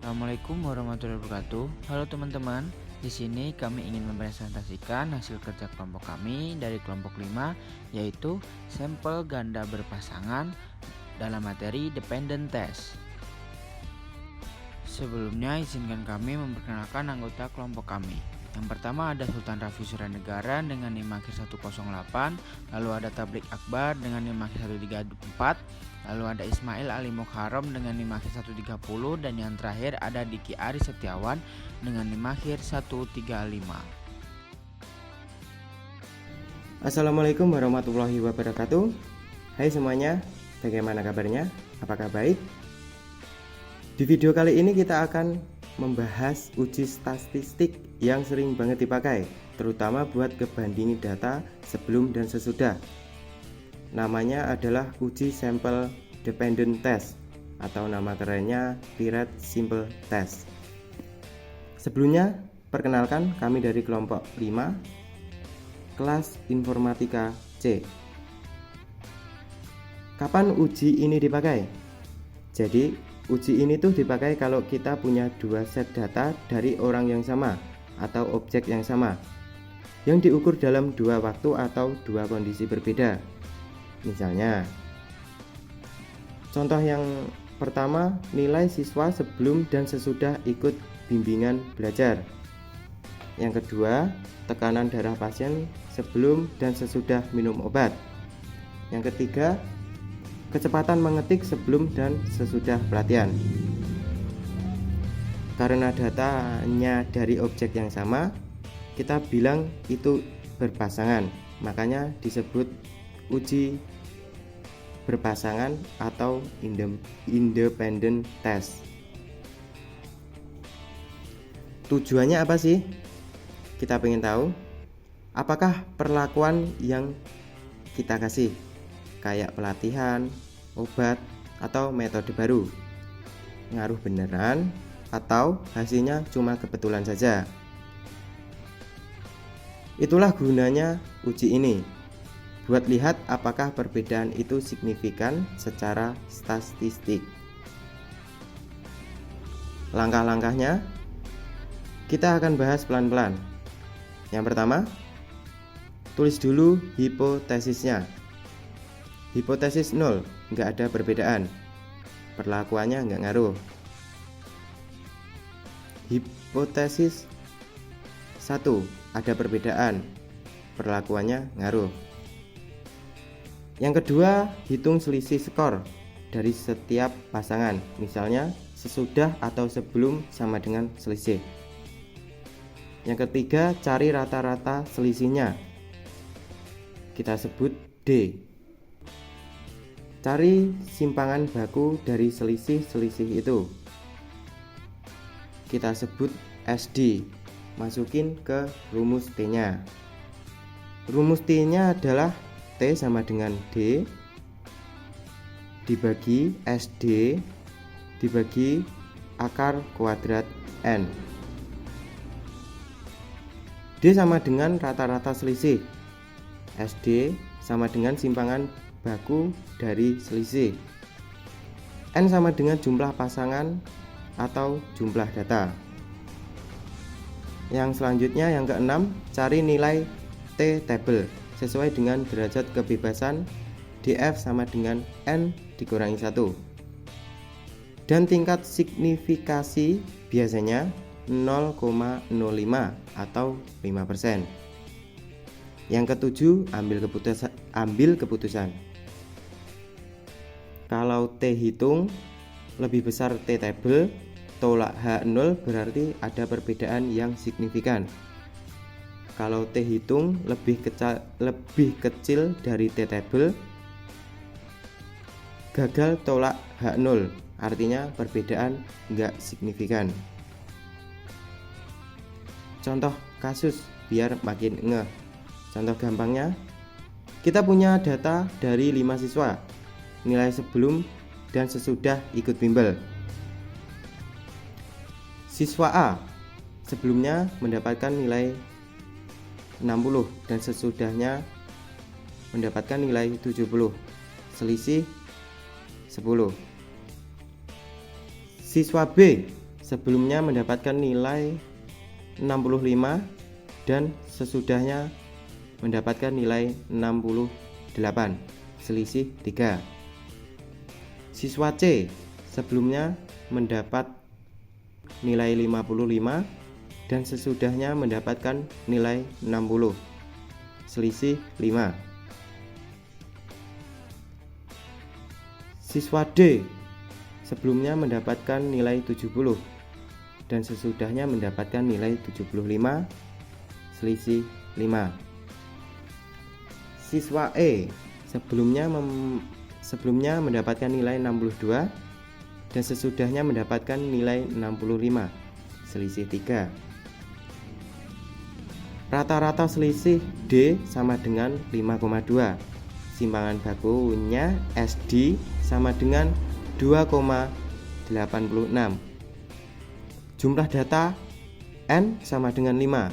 Assalamualaikum warahmatullahi wabarakatuh. Halo teman-teman, di sini kami ingin mempresentasikan hasil kerja kelompok kami dari kelompok 5, yaitu sampel ganda berpasangan dalam materi dependent test. Sebelumnya izinkan kami memperkenalkan anggota kelompok kami. Yang pertama ada Sultan Rafi Suranegara dengan NIM akhir 108, lalu ada Tablik Akbar dengan NIM akhir 134, lalu ada Ismail Ali Mukharom dengan NIM akhir 130, dan yang terakhir ada Diki Aris Setiawan dengan NIM akhir 135. Assalamualaikum warahmatullahi wabarakatuh. Hai semuanya, bagaimana kabarnya? Apakah baik? Di video kali ini kita akan membahas uji statistik yang sering banget dipakai, terutama buat kebandingi data sebelum dan sesudah. Namanya adalah uji sampel dependent test atau nama kerennya Pirate Simple Test. Sebelumnya, perkenalkan kami dari kelompok 5 kelas Informatika C. Kapan uji ini dipakai? Jadi, uji ini tuh dipakai kalau kita punya dua set data dari orang yang sama atau objek yang sama yang diukur dalam dua waktu atau dua kondisi berbeda. Misalnya, contoh yang pertama, nilai siswa sebelum dan sesudah ikut bimbingan belajar. Yang kedua, tekanan darah pasien sebelum dan sesudah minum obat. Yang ketiga, kecepatan mengetik sebelum dan sesudah pelatihan. Karena datanya dari objek yang sama, kita bilang itu berpasangan, makanya disebut uji berpasangan atau independent test. Tujuannya apa sih? Kita pengen tahu apakah perlakuan yang kita kasih kayak pelatihan, obat, atau metode baru ngaruh beneran atau hasilnya cuma kebetulan saja. Itulah gunanya uji ini, buat lihat apakah perbedaan itu signifikan secara statistik. Langkah-langkahnya kita akan bahas pelan-pelan. Yang pertama, tulis dulu hipotesisnya. Hipotesis 0, nggak ada perbedaan, perlakuannya nggak ngaruh. Hipotesis 1, ada perbedaan, perlakuannya ngaruh. Yang kedua, hitung selisih skor dari setiap pasangan, misalnya sesudah atau sebelum sama dengan selisih. Yang ketiga, cari rata-rata selisihnya, kita sebut D. Cari simpangan baku dari selisih-selisih itu, kita sebut SD. Masukin ke rumus T-nya. Rumus T-nya adalah T sama dengan D dibagi SD dibagi akar kuadrat N. D sama dengan rata-rata selisih, SD sama dengan simpangan baku dari selisih, N sama dengan jumlah pasangan atau jumlah data. Yang selanjutnya, yang keenam, cari nilai T-table sesuai dengan derajat kebebasan DF sama dengan N dikurangi 1, dan tingkat signifikasi biasanya 0,05 atau 5%. Yang ketujuh, ambil keputusan. Kalau T hitung lebih besar T-table, tolak H0 berarti ada perbedaan yang signifikan. Kalau T hitung lebih kecil dari T-table, gagal tolak H0, artinya perbedaan nggak signifikan. Contoh kasus biar makin ngeh. Contoh gampangnya, kita punya data dari 5 siswa, nilai sebelum dan sesudah ikut bimbel. Siswa A sebelumnya mendapatkan nilai 60 dan sesudahnya mendapatkan nilai 70, selisih 10. Siswa B sebelumnya mendapatkan nilai 65 dan sesudahnya mendapatkan nilai 68, selisih 3. Siswa C sebelumnya mendapat nilai 55 dan sesudahnya mendapatkan nilai 60, selisih 5. Siswa D sebelumnya mendapatkan nilai 70 dan sesudahnya mendapatkan nilai 75, selisih 5. Siswa E sebelumnya mendapatkan nilai 62 dan sesudahnya mendapatkan nilai 65, selisih 3. Rata-rata selisih D sama dengan 5,2. Simpangan bakunya SD sama dengan 2,86. Jumlah data N sama dengan 5.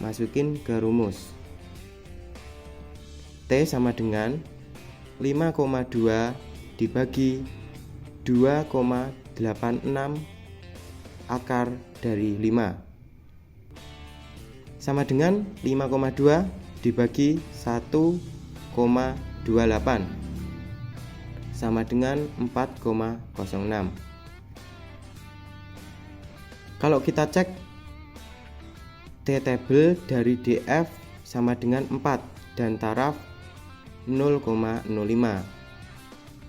Masukin ke rumus. T sama dengan 5,2 dibagi 2,86 akar dari 5 sama dengan 5,2 dibagi 1,28 sama dengan 4,06. Kalau kita cek T-table dari DF sama dengan 4 dan taraf 0,05.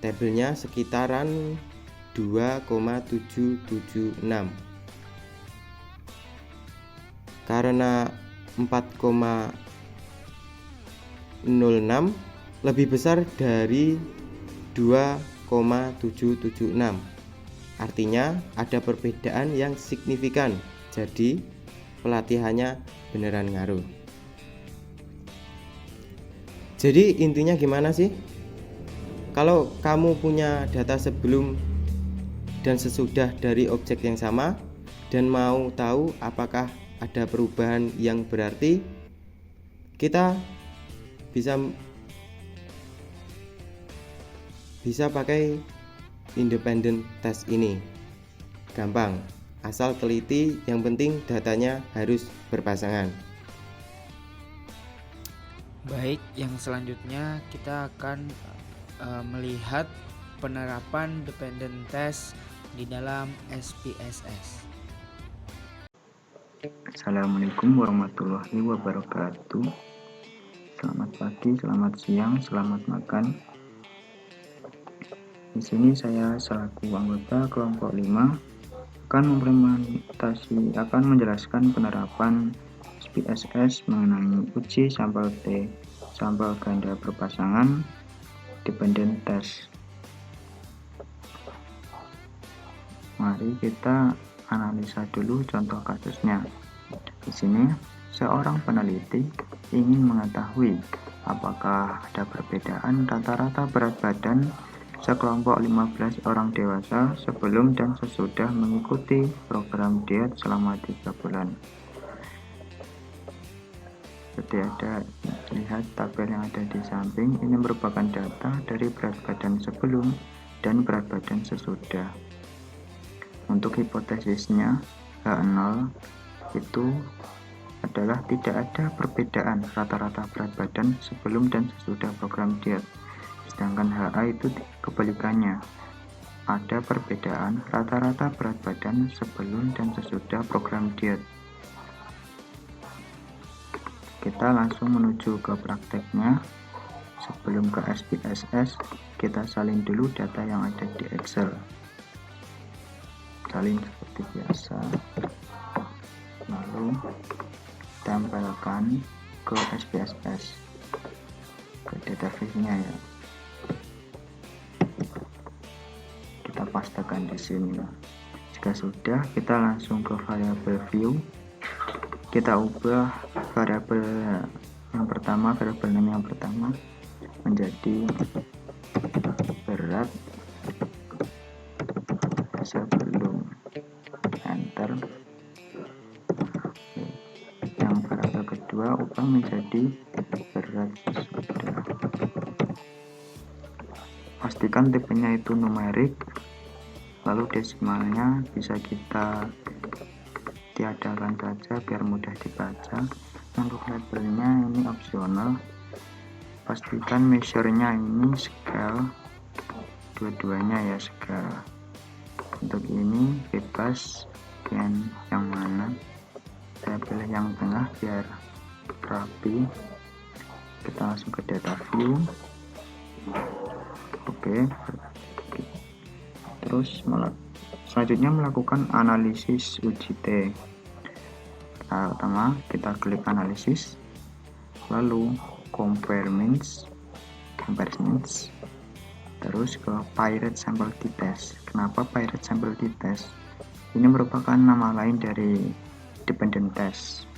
Tabelnya sekitaran 2,776. Karena 4,06 lebih besar dari 2,776. Artinya ada perbedaan yang signifikan. Jadi pelatihannya beneran ngaruh. Jadi intinya gimana sih? Kalau kamu punya data sebelum dan sesudah dari objek yang sama dan mau tahu apakah ada perubahan yang berarti, kita bisa pakai independent test ini. Gampang, asal teliti, yang penting datanya harus berpasangan. Baik, yang selanjutnya kita akan melihat penerapan dependent test di dalam SPSS. Assalamualaikum warahmatullahi wabarakatuh. Selamat pagi, selamat siang, selamat makan. Di sini saya selaku anggota kelompok 5 akan menjelaskan penerapan SPSS mengenai uji sampel T, sampel ganda berpasangan, dependent test. Mari kita analisa dulu contoh kasusnya. Di sini, seorang peneliti ingin mengetahui apakah ada perbedaan rata-rata berat badan sekelompok 15 orang dewasa sebelum dan sesudah mengikuti program diet selama 3 bulan. Seperti lihat tabel yang ada di samping, ini merupakan data dari berat badan sebelum dan berat badan sesudah. Untuk hipotesisnya, H0 itu adalah tidak ada perbedaan rata-rata berat badan sebelum dan sesudah program diet. Sedangkan HA itu kebalikannya, ada perbedaan rata-rata berat badan sebelum dan sesudah program diet. Kita langsung menuju ke prakteknya. Sebelum ke SPSS, kita salin dulu data yang ada di Excel. Salin seperti biasa, lalu tempelkan ke SPSS, ke database-nya ya. Kita pastekan di sini. Jika sudah, kita langsung ke variabel view. Kita ubah variabel yang pertama, variabel name yang pertama menjadi berat sebelum, enter. Yang variabel kedua ubah menjadi berat sesudah. Pastikan tipenya itu numerik. lalu desimalnya bisa kita tiadakan saja biar mudah dibaca. Untuk labelnya ini opsional, pastikan measure-nya ini scale, dua-duanya ya scale. Untuk ini bebas dan yang mana, saya pilih yang tengah biar rapi. Kita langsung ke data view. Oke, terus selanjutnya melakukan analisis UJT. Pertama kita klik analisis, lalu compare means, terus ke Pirate Sample T-Test. Kenapa Pirate Sample T-Test? Ini merupakan nama lain dari dependent test.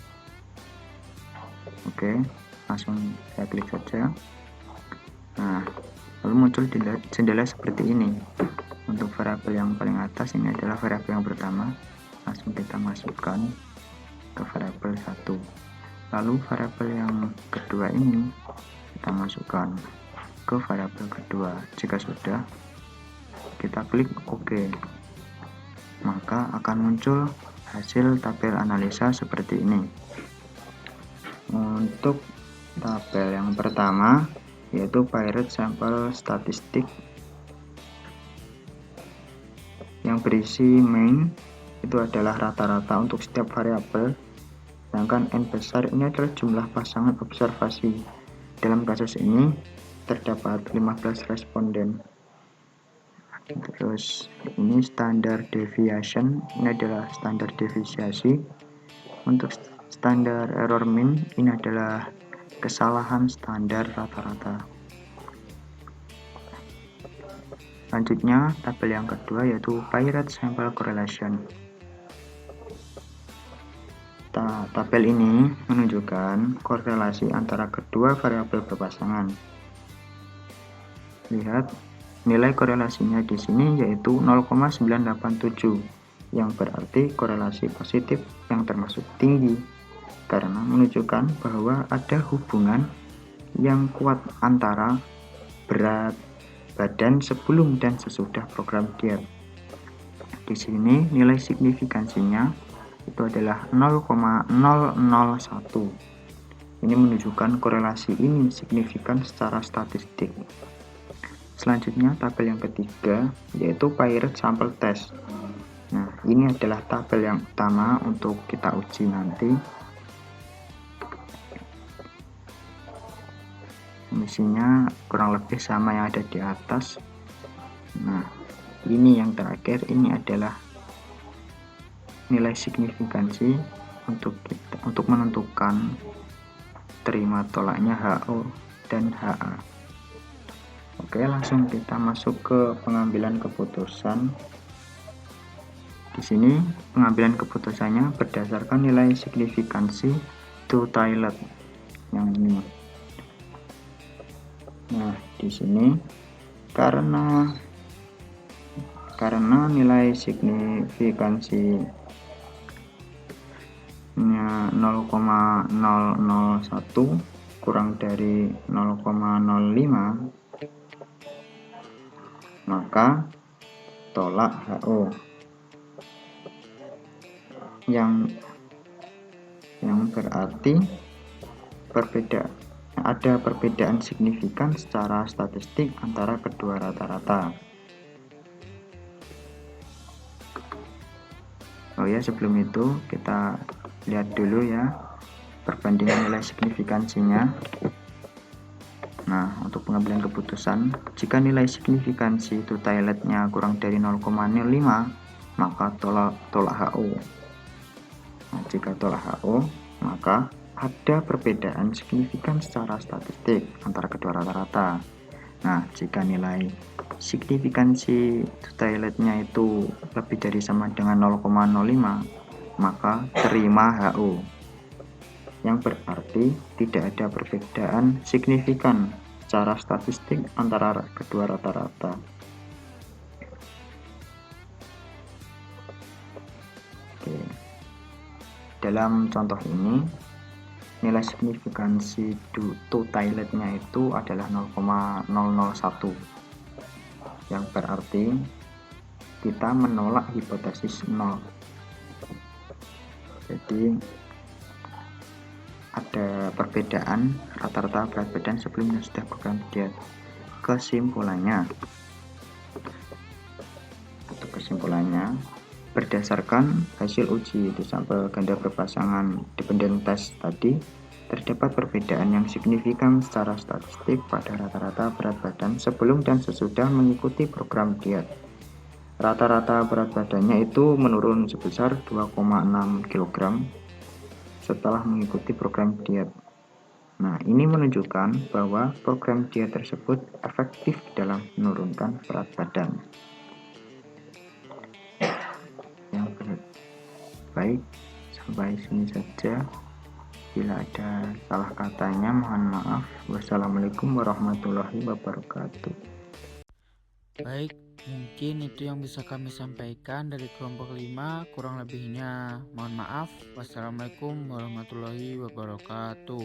Oke, langsung saya klik saja. Nah, lalu muncul jendela seperti ini. Untuk variabel yang paling atas ini adalah variabel yang pertama, langsung kita masukkan ke variabel 1. Lalu variabel yang kedua ini kita masukkan ke variabel kedua. Jika sudah, kita klik OK, maka akan muncul hasil tabel analisa seperti ini. Untuk tabel yang pertama yaitu Pirate Sample Statistik yang berisi main itu adalah rata-rata untuk setiap variabel, sedangkan N besar ini adalah jumlah pasangan observasi. Dalam kasus ini terdapat 15 responden. Terus ini standar deviation, ini adalah standar deviasi. Untuk standar error mean ini adalah kesalahan standar rata-rata. Selanjutnya tabel yang kedua yaitu Pirate Sample Correlation. Tabel ini menunjukkan korelasi antara kedua variabel berpasangan. Lihat nilai korelasinya di sini yaitu 0,987, yang berarti korelasi positif yang termasuk tinggi karena menunjukkan bahwa ada hubungan yang kuat antara berat badan sebelum dan sesudah program diet. Di sini nilai signifikansinya itu adalah 0,001. Ini menunjukkan korelasi ini signifikan secara statistik. Selanjutnya tabel yang ketiga yaitu Pirate Sample Test. Nah, ini adalah tabel yang utama untuk kita uji nanti. Isinya kurang lebih sama yang ada di atas. Nah, ini yang terakhir, ini adalah nilai signifikansi untuk menentukan terima tolaknya HO dan HA. Oke, langsung kita masuk ke pengambilan keputusan. Di sini pengambilan keputusannya berdasarkan nilai signifikansi two-tilet yang ini. Nah, di sini karena nilai signifikansi 0,001 kurang dari 0,05, maka tolak HO yang berarti ada perbedaan signifikan secara statistik antara kedua rata-rata. Oh ya, sebelum itu kita lihat dulu ya perbandingan nilai signifikansinya. Nah, untuk pengambilan keputusan, jika nilai signifikansi two-tiletnya kurang dari 0,05, maka tolak HO. Nah, jika tolak HO, maka ada perbedaan signifikan secara statistik antara kedua rata-rata. Nah, jika nilai signifikansi two-tiletnya itu lebih dari sama dengan 0,05, maka terima HO, yang berarti tidak ada perbedaan signifikan secara statistik antara kedua rata-rata. Oke. Dalam contoh ini nilai signifikansi two-tiletnya itu adalah 0,001, yang berarti kita menolak hipotesis 0. Jadi ada perbedaan rata-rata berat badan sebelum dan sesudah program diet. Kesimpulannya, berdasarkan hasil uji di sampel ganda berpasangan dependent test tadi, terdapat perbedaan yang signifikan secara statistik pada rata-rata berat badan sebelum dan sesudah mengikuti program diet. Rata-rata berat badannya itu menurun sebesar 2,6 kg setelah mengikuti program diet. Nah, ini menunjukkan bahwa program diet tersebut efektif dalam menurunkan berat badan. Baik, sampai sini saja. Bila ada salah katanya, mohon maaf. Wassalamualaikum warahmatullahi wabarakatuh. Baik, mungkin itu yang bisa kami sampaikan dari kelompok 5. Kurang lebihnya mohon maaf. Wassalamualaikum warahmatullahi wabarakatuh.